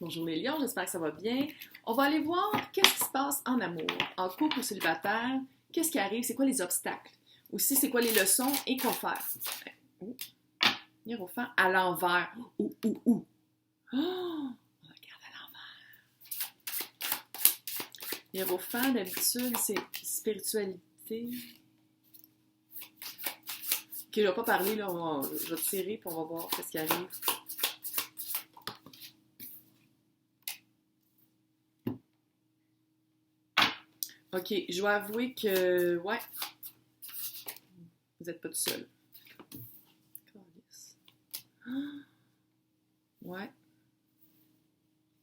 Bonjour les lions, j'espère que ça va bien. On va aller voir qu'est-ce qui se passe en amour, en couple ou célibataire, qu'est-ce qui arrive, c'est quoi les obstacles, aussi c'est quoi les leçons et quoi faire. Oh, Hiérophant à l'envers. Ouh. Oh, on regarde à l'envers. Hiérophant, d'habitude, c'est spiritualité. Ok, je ne vais pas parler, là, je vais tirer puis on va voir qu'est-ce qui arrive. Ok, je dois avouer que, ouais, vous n'êtes pas tout seul. Ouais,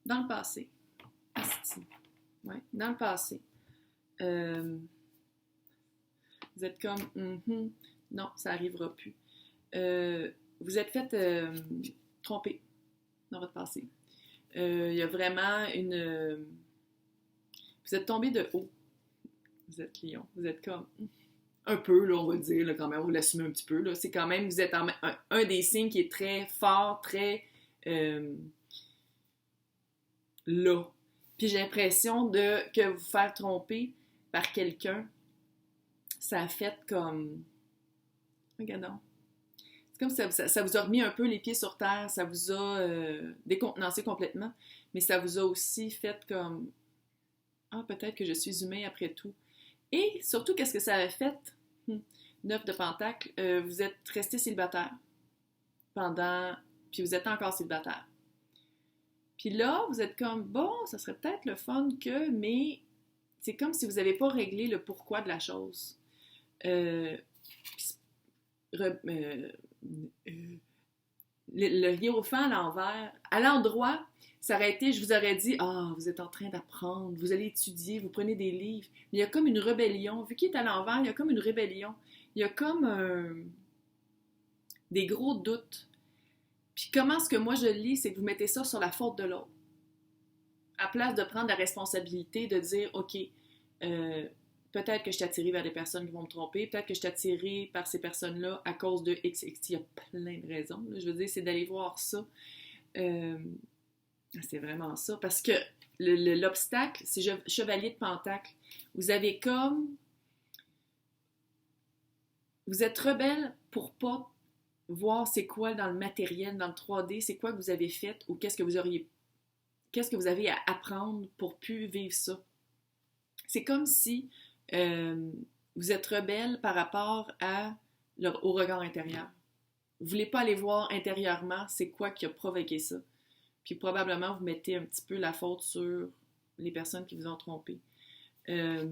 dans le passé. Asti. Ouais, dans le passé. Vous êtes comme, non, ça n'arrivera plus. Vous êtes fait tromper dans votre passé. Il y a vraiment une... vous êtes tombé de haut. Vous êtes lion. Vous êtes comme... un peu, là, on va le dire, là, quand même, vous l'assumez un petit peu. Là. C'est quand même, vous êtes un des signes qui est très fort, très là. Puis j'ai l'impression que vous faire tromper par quelqu'un, ça a fait comme... Regardons. C'est comme ça vous a remis un peu les pieds sur terre, ça vous a décontenancé complètement, mais ça vous a aussi fait comme... Ah, peut-être que je suis humain après tout. Et surtout, qu'est-ce que ça a fait? 9 de Pentacle, vous êtes resté célibataire pendant... Puis vous êtes encore célibataire. Puis là, vous êtes comme, bon, ça serait peut-être le fun que... Mais c'est comme si vous n'avez pas réglé le pourquoi de la chose. Le hiérophant à l'envers, à l'endroit, ça aurait été, je vous aurais dit, vous êtes en train d'apprendre, vous allez étudier, vous prenez des livres. Mais il y a comme une rébellion. Vu qu'il est à l'envers, il y a comme une rébellion. Il y a comme des gros doutes. Puis comment ce que moi je lis, c'est que vous mettez ça sur la faute de l'autre. À place de prendre la responsabilité de dire, OK, peut-être que je suis attirée vers des personnes qui vont me tromper, peut-être que je suis attirée par ces personnes-là à cause de X. Il y a plein de raisons. Là. Je veux dire, c'est d'aller voir ça. C'est vraiment ça. Parce que l'obstacle, c'est chevalier de pentacle. Vous avez comme... Vous êtes rebelle pour pas voir c'est quoi dans le matériel, dans le 3D, c'est quoi que vous avez fait ou qu'est-ce que vous avez à apprendre pour plus vivre ça. C'est comme si vous êtes rebelle par rapport au regard intérieur. Vous voulez pas aller voir intérieurement c'est quoi qui a provoqué ça. Puis probablement vous mettez un petit peu la faute sur les personnes qui vous ont trompé. Ce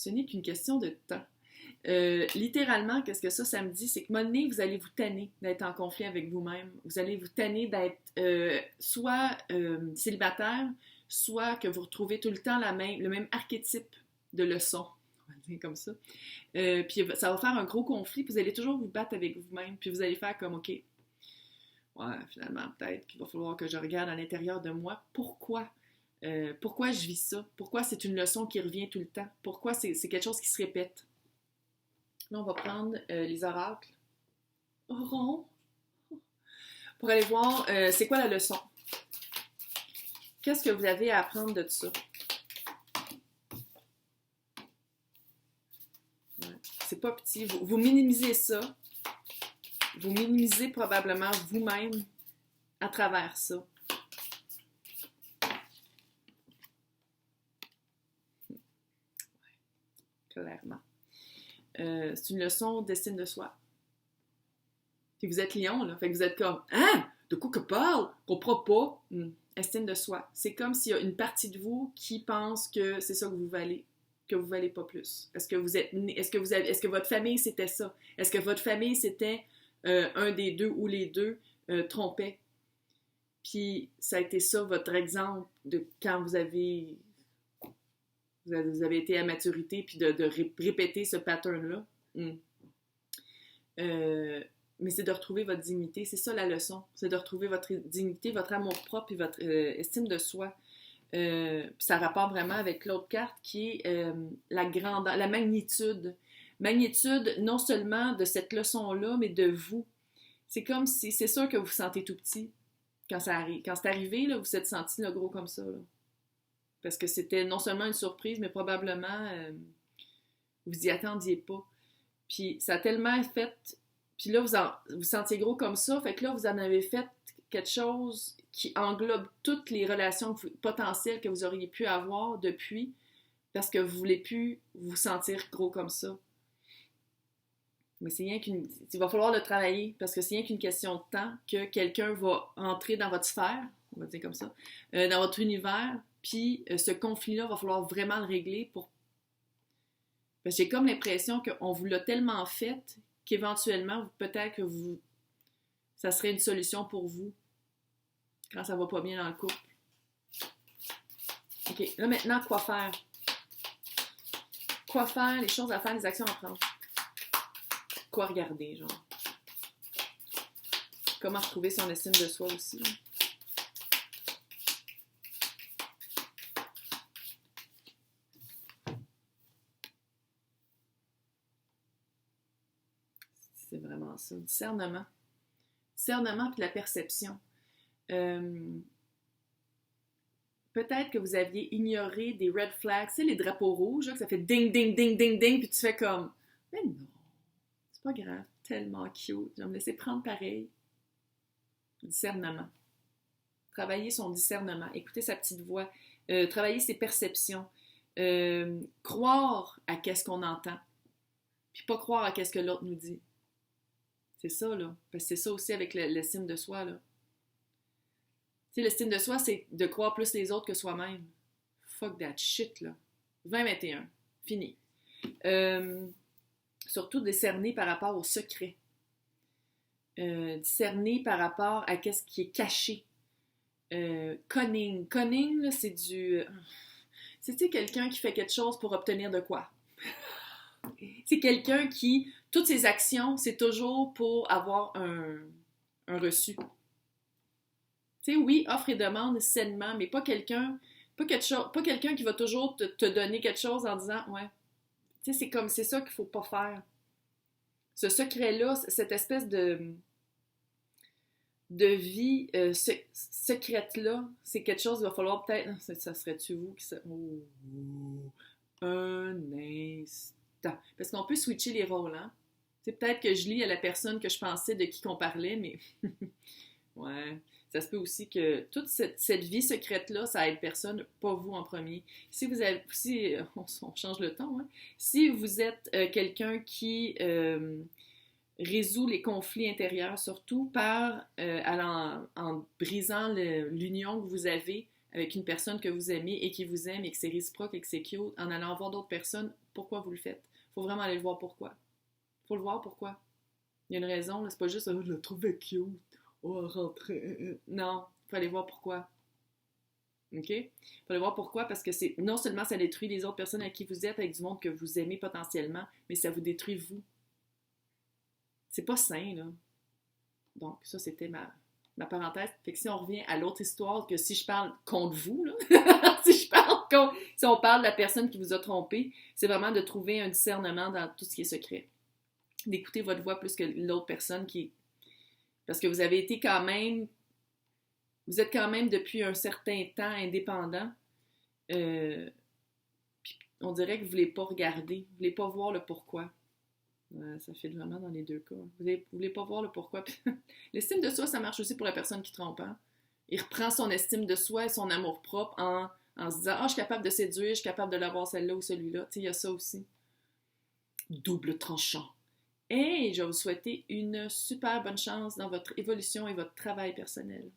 n'est qu'une question de temps. Littéralement, qu'est-ce que ça me dit? C'est que un moment donné, vous allez vous tanner d'être en conflit avec vous-même. Vous allez vous tanner d'être soit célibataire, soit que vous retrouvez tout le temps le même archétype de leçon. On va le dire comme ça. Puis ça va faire un gros conflit, puis vous allez toujours vous battre avec vous-même, puis vous allez faire comme, OK, ouais, finalement, peut-être qu'il va falloir que je regarde à l'intérieur de moi pourquoi je vis ça, pourquoi c'est une leçon qui revient tout le temps, pourquoi c'est quelque chose qui se répète. Là, on va prendre les oracles. Rond. Pour aller voir c'est quoi la leçon. Qu'est-ce que vous avez à apprendre de ça? Ouais. C'est pas petit. Vous minimisez ça. Vous minimisez probablement vous-même à travers ça. Ouais, clairement. C'est une leçon d'estime de soi. Puis vous êtes lion, là. Fait que vous êtes comme, hein? De quoi que parle? Comprends pas? Estime de soi. C'est comme s'il y a une partie de vous qui pense que c'est ça que vous valez pas plus. Est-ce que votre famille c'était ça? Est-ce que votre famille c'était un des deux ou les deux trompaient? Puis ça a été ça votre exemple de quand vous avez été à maturité puis de répéter ce pattern-là. Mais c'est de retrouver votre dignité. C'est ça la leçon. C'est de retrouver votre dignité, votre amour-propre et votre estime de soi. Puis ça rapporte vraiment avec l'autre carte qui est la grandeur, la magnitude. Magnitude non seulement de cette leçon-là, mais de vous. C'est comme si, c'est sûr que vous vous sentez tout petit quand c'est arrivé, là, vous vous êtes senti là, gros comme ça. Là. Parce que c'était non seulement une surprise, mais probablement vous y attendiez pas. Puis ça a tellement fait... Puis là, vous sentiez gros comme ça, fait que là, vous en avez fait quelque chose qui englobe toutes les relations potentielles que vous auriez pu avoir depuis, parce que vous voulez plus vous sentir gros comme ça. Mais c'est rien qu'une... Il va falloir le travailler, parce que c'est rien qu'une question de temps que quelqu'un va entrer dans votre sphère, on va dire comme ça, dans votre univers, puis ce conflit-là, va falloir vraiment le régler pour... Parce que j'ai comme l'impression qu'on vous l'a tellement fait qu'éventuellement, peut-être que ça serait une solution pour vous quand ça va pas bien dans le couple. OK, là maintenant, quoi faire? Quoi faire, les choses à faire, les actions à prendre? Quoi regarder, genre? Comment retrouver son estime de soi aussi? Là? C'est vraiment ça. Discernement. Discernement puis la perception. Peut-être que vous aviez ignoré des red flags, tu sais, les drapeaux rouges, là, que ça fait ding, ding, ding, ding, ding, puis tu fais comme, mais non, c'est pas grave, tellement cute, je vais me laisser prendre pareil. Discernement. Travailler son discernement, écouter sa petite voix, travailler ses perceptions, croire à qu'est-ce qu'on entend, puis pas croire à qu'est-ce que l'autre nous dit. C'est ça, là. Parce que c'est ça aussi avec l'estime de soi, là. Tu sais, l'estime de soi, c'est de croire plus les autres que soi-même. Fuck that shit, là. 2021. Fini. Surtout discerner par rapport au secret. Discerner par rapport à qu'est-ce qui est caché. Conning. Conning, là, c'est du... C'est, tu sais, quelqu'un qui fait quelque chose pour obtenir de quoi? C'est quelqu'un qui... Toutes ses actions, c'est toujours pour avoir un reçu. Tu sais, oui, offre et demande sainement, mais pas quelqu'un qui va toujours te donner quelque chose en disant, ouais, tu sais, c'est ça qu'il faut pas faire. Ce secret-là, cette espèce de vie secrète-là, c'est quelque chose qu'il va falloir peut-être, ça serait-tu vous qui... Un instant. Parce qu'on peut switcher les rôles, hein. C'est peut-être que je lis à la personne que je pensais de qui qu'on parlait, mais ouais, ça se peut aussi que toute cette vie secrète-là, ça aide personne, pas vous en premier. Si on change le ton, hein? Si vous êtes quelqu'un qui résout les conflits intérieurs, surtout en brisant l'union que vous avez avec une personne que vous aimez et qui vous aime et que c'est réciproque et que c'est cute, en allant voir d'autres personnes, pourquoi vous le faites? Il faut vraiment aller le voir pourquoi. Faut le voir pourquoi. Il y a une raison, là, c'est pas juste « je la trouvais cute, oh, rentrer. » Non, il faut aller voir pourquoi. OK? Il faut aller voir pourquoi, parce que c'est non seulement ça détruit les autres personnes avec qui vous êtes, avec du monde que vous aimez potentiellement, mais ça vous détruit vous. C'est pas sain, là. Donc, ça, c'était ma parenthèse. Fait que si on revient à l'autre histoire, que si je parle contre vous, là, si on parle de la personne qui vous a trompé, c'est vraiment de trouver un discernement dans tout ce qui est secret. D'écouter votre voix plus que l'autre personne parce que vous êtes quand même depuis un certain temps indépendant. Puis on dirait que vous ne voulez pas regarder, vous ne voulez pas voir le pourquoi. Ça fait vraiment dans les deux cas. Vous ne voulez pas voir le pourquoi. L'estime de soi, ça marche aussi pour la personne qui trompe. Hein? Il reprend son estime de soi et son amour-propre en se disant « Ah, je suis capable de séduire, je suis capable de l'avoir celle-là ou celui-là. » Tu sais, il y a ça aussi. Double tranchant. Et je vais vous souhaiter une super bonne chance dans votre évolution et votre travail personnel.